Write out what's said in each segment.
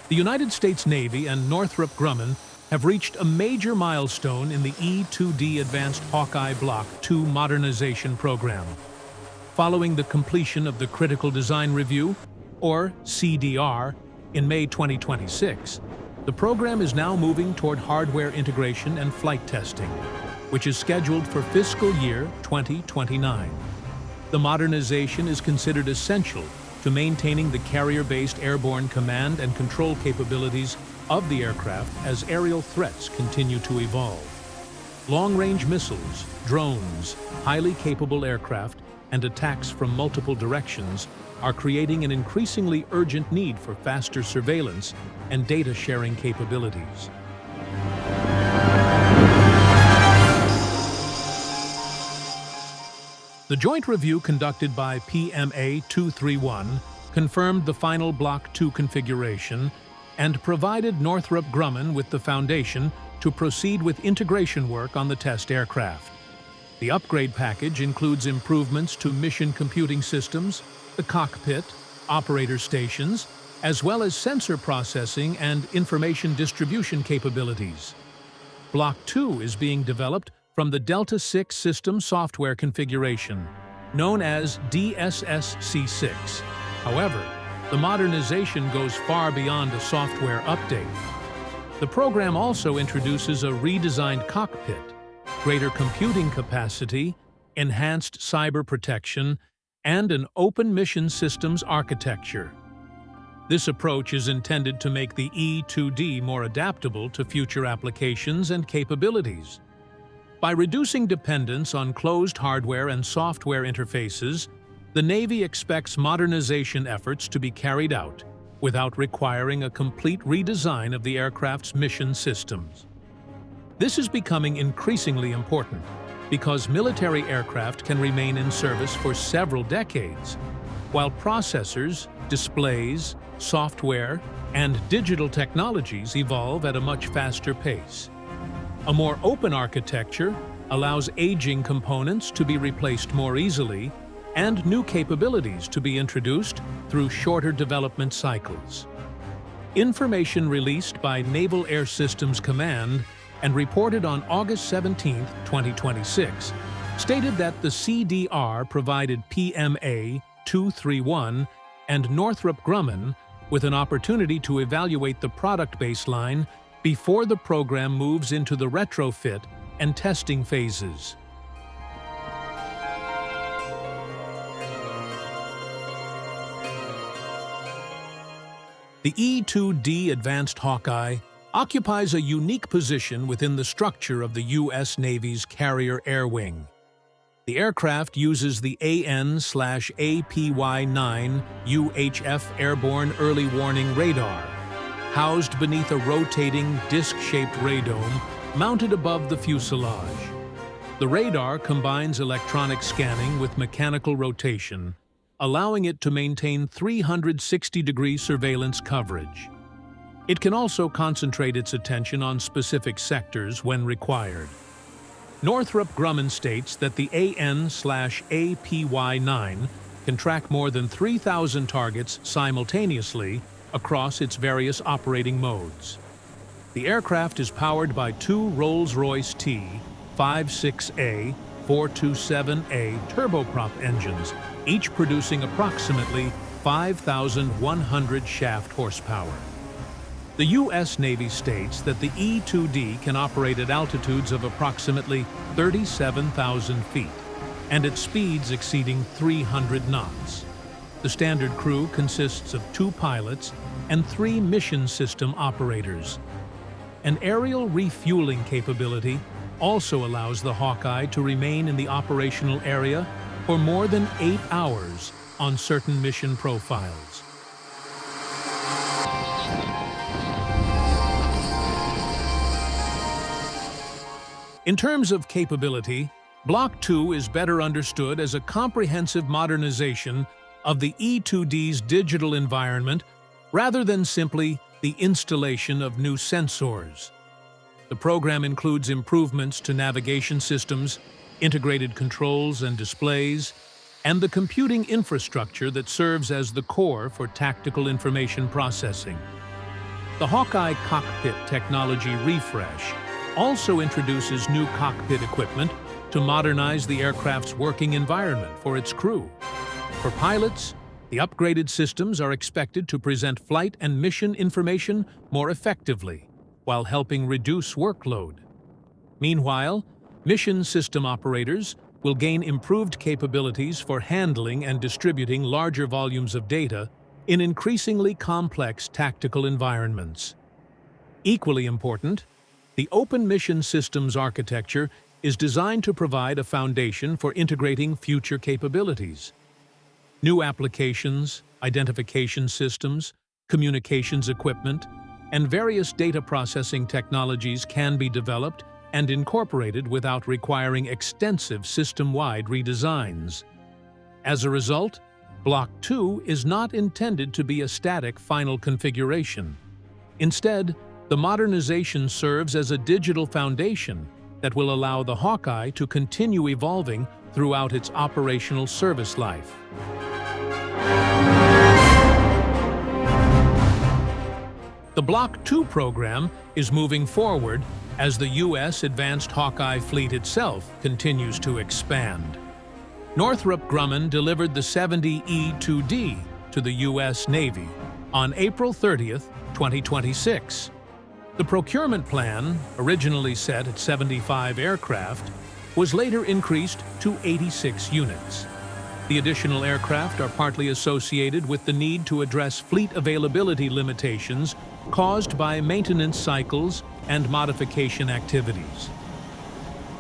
The United States Navy and Northrop Grumman have reached a major milestone in the E-2D Advanced Hawkeye Block II modernization program. Following the completion of the Critical Design Review, or CDR, in May 2026, the program is now moving toward hardware integration and flight testing, which is scheduled for fiscal year 2029. The modernization is considered essential to maintaining the carrier-based airborne command and control capabilities of the aircraft as aerial threats continue to evolve. Long-range missiles, drones, highly capable aircraft, and attacks from multiple directions are creating an increasingly urgent need for faster surveillance and data-sharing capabilities. The joint review conducted by PMA 231 confirmed the final Block II configuration and provided Northrop Grumman with the foundation to proceed with integration work on the test aircraft. The upgrade package includes improvements to mission computing systems, the cockpit, operator stations, as well as sensor processing and information distribution capabilities. Block II is being developed from the Delta 6 system software configuration, known as DSSC6. However, the modernization goes far beyond a software update. The program also introduces a redesigned cockpit, greater computing capacity, enhanced cyber protection, and an open mission systems architecture. This approach is intended to make the E-2D more adaptable to future applications and capabilities. By reducing dependence on closed hardware and software interfaces, the Navy expects modernization efforts to be carried out without requiring a complete redesign of the aircraft's mission systems. This is becoming increasingly important because military aircraft can remain in service for several decades, while processors, displays, software, and digital technologies evolve at a much faster pace. A more open architecture allows aging components to be replaced more easily and new capabilities to be introduced through shorter development cycles. Information released by Naval Air Systems Command and reported on August 17, 2026, stated that the CDR provided PMA 231 and Northrop Grumman with an opportunity to evaluate the product baseline before the program moves into the retrofit and testing phases. The E-2D Advanced Hawkeye occupies a unique position within the structure of the U.S. Navy's Carrier Air Wing. The aircraft uses the AN/APY-9 UHF Airborne Early Warning Radar, housed beneath a rotating, disc-shaped radome mounted above the fuselage. The radar combines electronic scanning with mechanical rotation, allowing it to maintain 360-degree surveillance coverage. It can also concentrate its attention on specific sectors when required. Northrop Grumman states that the AN/APY-9 can track more than 3,000 targets simultaneously across its various operating modes. The aircraft is powered by two Rolls-Royce T-56A 427A turboprop engines, each producing approximately 5,100 shaft horsepower. The U.S. Navy states that the E-2D can operate at altitudes of approximately 37,000 feet and at speeds exceeding 300 knots. The standard crew consists of 2 pilots and 3 mission system operators. An aerial refueling capability also allows the Hawkeye to remain in the operational area for more than 8 hours on certain mission profiles. In terms of capability, Block II is better understood as a comprehensive modernization of the E-2D's digital environment rather than simply the installation of new sensors. The program includes improvements to navigation systems, integrated controls and displays, and the computing infrastructure that serves as the core for tactical information processing. The Hawkeye cockpit technology refresh also introduces new cockpit equipment to modernize the aircraft's working environment for its crew. For pilots, the upgraded systems are expected to present flight and mission information more effectively, while helping reduce workload. Meanwhile, mission system operators will gain improved capabilities for handling and distributing larger volumes of data in increasingly complex tactical environments. Equally important, the Open Mission Systems architecture is designed to provide a foundation for integrating future capabilities. New applications, identification systems, communications equipment, and various data processing technologies can be developed and incorporated without requiring extensive system-wide redesigns. As a result, Block 2 is not intended to be a static final configuration. Instead, the modernization serves as a digital foundation that will allow the Hawkeye to continue evolving throughout its operational service life. The Block 2 program is moving forward as the U.S. Advanced Hawkeye fleet itself continues to expand. Northrop Grumman delivered the 70 E-2D to the U.S. Navy on April 30, 2026. The procurement plan, originally set at 75 aircraft, was later increased to 86 units. The additional aircraft are partly associated with the need to address fleet availability limitations caused by maintenance cycles and modification activities.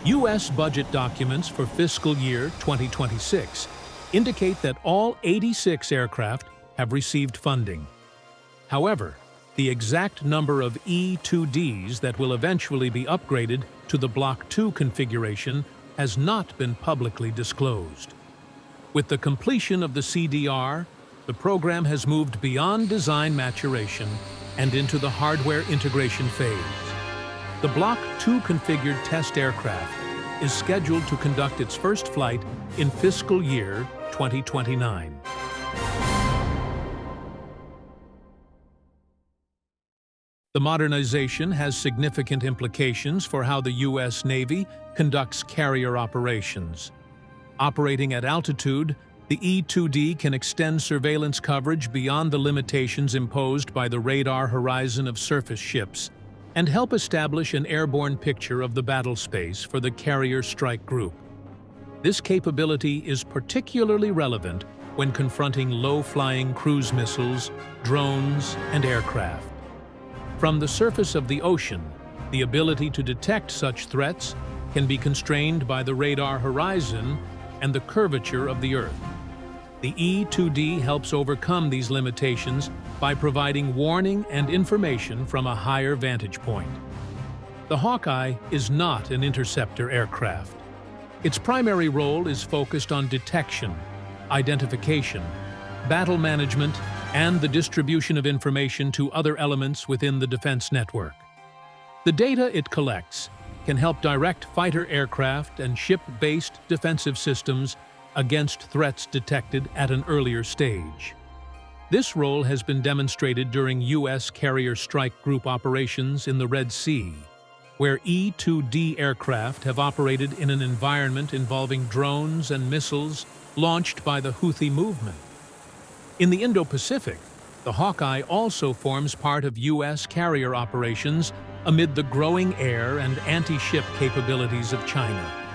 U.S. budget documents for fiscal year 2026 indicate that all 86 aircraft have received funding. However, the exact number of E-2Ds that will eventually be upgraded to the Block 2 configuration has not been publicly disclosed. With the completion of the CDR, the program has moved beyond design maturation and into the hardware integration phase. The Block 2 configured test aircraft is scheduled to conduct its first flight in fiscal year 2029. The modernization has significant implications for how the U.S. Navy conducts carrier operations. Operating at altitude, the E-2D can extend surveillance coverage beyond the limitations imposed by the radar horizon of surface ships and help establish an airborne picture of the battle space for the carrier strike group. This capability is particularly relevant when confronting low-flying cruise missiles, drones, and aircraft. From the surface of the ocean, the ability to detect such threats can be constrained by the radar horizon and the curvature of the Earth. The E-2D helps overcome these limitations by providing warning and information from a higher vantage point. The Hawkeye is not an interceptor aircraft. Its primary role is focused on detection, identification, battle management, and the distribution of information to other elements within the defense network. The data it collects can help direct fighter aircraft and ship-based defensive systems against threats detected at an earlier stage. This role has been demonstrated during U.S. carrier strike group operations in the Red Sea, where E-2D aircraft have operated in an environment involving drones and missiles launched by the Houthi movement. In the Indo-Pacific, the Hawkeye also forms part of U.S. carrier operations amid the growing air and anti-ship capabilities of China.